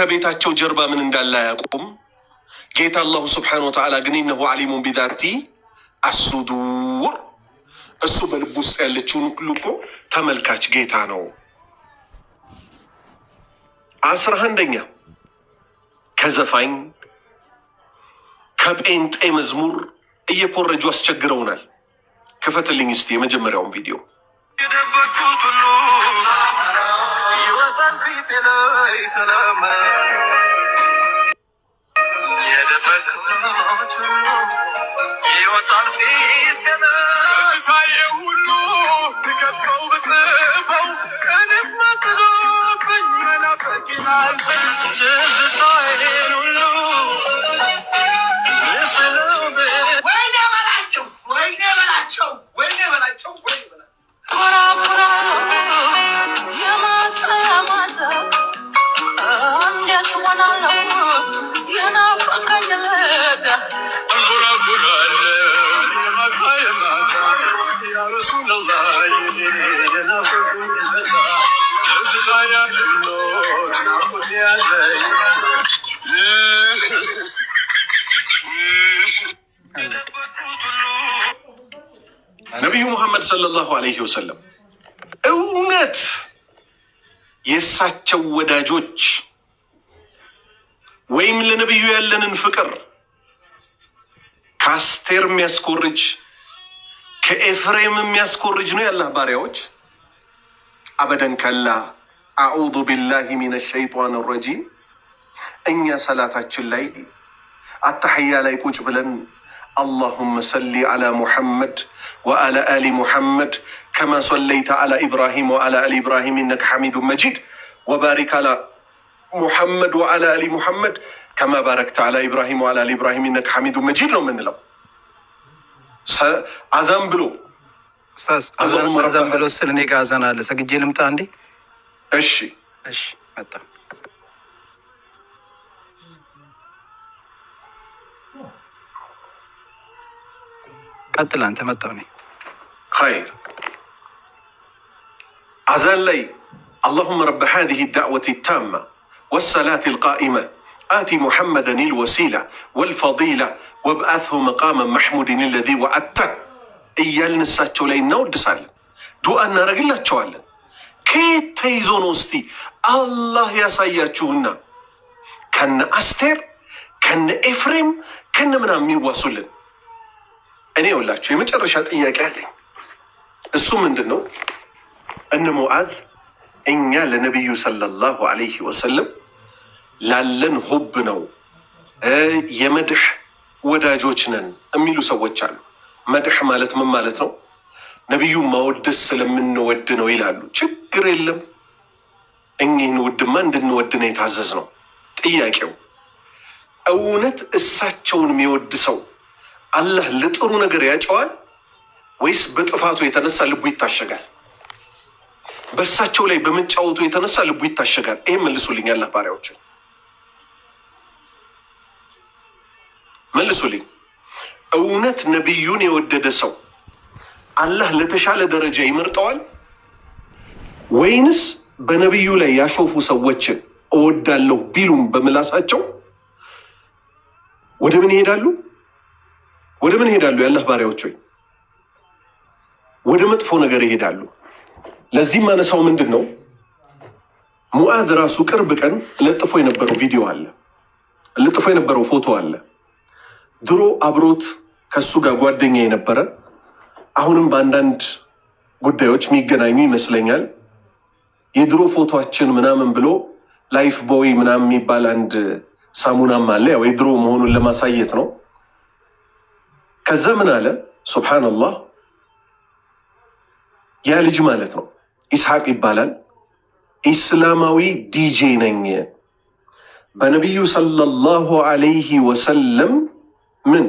ከቤታቸው ጀርባ ምን እንዳለ አያውቁም። ጌታ አላሁ ስብሓነሁ ወተዓላ ግን ኢነሁ ዓሊሙን ቢዛቲ አሱዱር፣ እሱ በልብ ውስጥ ያለችውን ሁሉ እኮ ተመልካች ጌታ ነው። 11ኛ ከዘፋኝ ከጴንጤ መዝሙር እየኮረጁ አስቸግረውናል። ክፈትልኝ እስቲ የመጀመሪያውን ቪዲዮ። ነቢዩ ሙሐመድ ሰለላሁ ዐለይሂ ወሰለም እውነት የእሳቸው ወዳጆች ወይም ለነቢዩ ያለንን ፍቅር ከአስቴር የሚያስኮርጅ ከኤፍሬም የሚያስኮርጅ ነው ያላህ ባሪያዎች? አበደን ከላ። አዑዙ ቢላሂ ሚነ ሸይጧን ረጂም። እኛ ሰላታችን ላይ አተሕያ ላይ ቁጭ ብለን አላሁመ ሰሊ ዐላ ሙሐመድ ወዐላ አሊ ሙሐመድ ከማ ሰለይተ ዐላ ኢብራሂም ወዐላ አሊ ኢብራሂም ኢነከ ሐሚዱን መጂድ ወባሪክ ዐላ ሙሐመድ ወዐላ አሊ ሙሐመድ ከማ ባረክተ ዐላ ኢብራሂም ወዐላ አሊ ኢብራሂም ኢነከ ሐሚዱን መጂድ ነው የምንለው። አዛን ብሎ አዛን ብሎ ስል እኔ ጋ አዛን አለ። ሰግጄ ልምጣ እንዴ? እሺ መጣ። ቀጥል አንተ። መጣሁ እኔ። ኸይር። አዛን ላይ አላሁመ ረበ ሃዚሂ ዳዕወቲ ታማ ወሰላቲ ልቃኢማ አቲ ሙሐመደን ልወሲላ ወልፈዲላ ወብአትሁ መቃመን መሕሙድን ለዚ ወዐድተህ እያልን እሳቸው ላይ እናወድሳለን፣ ዱዓ እናደርግላቸዋለን። ከየት ተይዞ ነው እስቲ አላህ ያሳያችሁና ከነ አስቴር ከነ ኤፍሬም ከነ ምናምን የሚዋሱልን? እኔ የውላችሁ የመጨረሻ ጥያቄ አለኝ። እሱ ምንድን ነው? እነ ሙዓዝ እኛ ለነቢዩ ሰለላሁ ዐለይሂ ወሰለም ላለን ሁብ ነው የመድሕ ወዳጆች ነን የሚሉ ሰዎች አሉ። መድሕ ማለት ምን ማለት ነው? ነቢዩ ማወደስ ስለምንወድ ነው ይላሉ። ችግር የለም፣ እኚህን ውድማ እንድንወድ ነው የታዘዝ ነው። ጥያቄው እውነት እሳቸውን የሚወድ ሰው አላህ ለጥሩ ነገር ያጨዋል ወይስ በጥፋቱ የተነሳ ልቡ ይታሸጋል? በእሳቸው ላይ በመጫወቱ የተነሳ ልቡ ይታሸጋል? ይህም መልሱልኝ፣ አላህ ባሪያዎች መልሱልኝ። እውነት ነቢዩን የወደደ ሰው አላህ ለተሻለ ደረጃ ይመርጠዋል ወይንስ በነቢዩ ላይ ያሾፉ ሰዎችን እወዳለሁ ቢሉም በምላሳቸው ወደ ምን ይሄዳሉ? ወደ ምን ይሄዳሉ? የአላህ ባሪያዎች ሆይ ወደ መጥፎ ነገር ይሄዳሉ። ለዚህም ማነሳው ምንድን ነው? ሙዓዝ ራሱ ቅርብ ቀን ለጥፎ የነበረው ቪዲዮ አለ፣ ለጥፎ የነበረው ፎቶ አለ። ድሮ አብሮት ከሱ ጋር ጓደኛ የነበረ አሁንም በአንዳንድ ጉዳዮች የሚገናኙ ይመስለኛል። የድሮ ፎቶችን ምናምን ብሎ ላይፍ ቦይ ምናምን የሚባል አንድ ሳሙናም አለ። ያው የድሮ መሆኑን ለማሳየት ነው። ከዛ ምን አለ? ሱብሃነላህ፣ ያ ልጅ ማለት ነው ኢስሐቅ ይባላል። ኢስላማዊ ዲጄ ነኝ፣ በነቢዩ ሰለላሁ ዐለይሂ ወሰለም ምን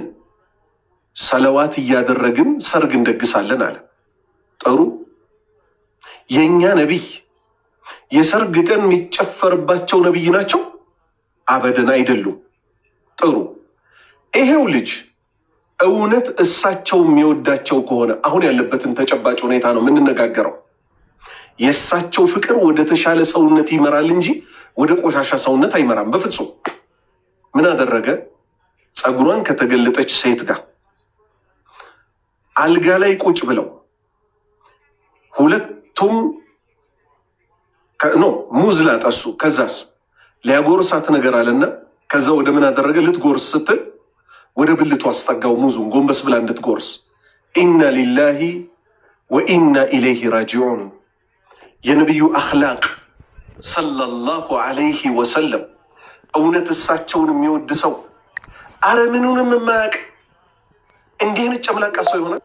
ሰለዋት እያደረግን ሰርግ እንደግሳለን አለ። ጥሩ። የእኛ ነቢይ የሰርግ ቀን የሚጨፈርባቸው ነቢይ ናቸው? አበደን አይደሉም። ጥሩ። ይሄው ልጅ እውነት እሳቸው የሚወዳቸው ከሆነ አሁን ያለበትን ተጨባጭ ሁኔታ ነው የምንነጋገረው። የእሳቸው ፍቅር ወደ ተሻለ ሰውነት ይመራል እንጂ ወደ ቆሻሻ ሰውነት አይመራም በፍጹም። ምን አደረገ? ፀጉሯን ከተገለጠች ሴት ጋር አልጋ ላይ ቁጭ ብለው ሁለቱም ሙዝ ላጠሱ። ከዛስ ሊያጎርሳት ነገር አለና ከዛ ወደ ምን አደረገ? ልትጎርስ ስትል ወደ ብልቱ አስጠጋው ሙዙን ጎንበስ ብላ እንድትጎርስ። ኢና ሊላሂ ወኢና ኢለይሂ ራጂዑን። የነቢዩ አኽላቅ ሰለላሁ ዐለይሂ ወሰለም እውነት እሳቸውን የሚወድ ሰው አረ ምኑንም የማያውቅ እንዲህ አይነት ጨምላቃ ሰው ይሆናል?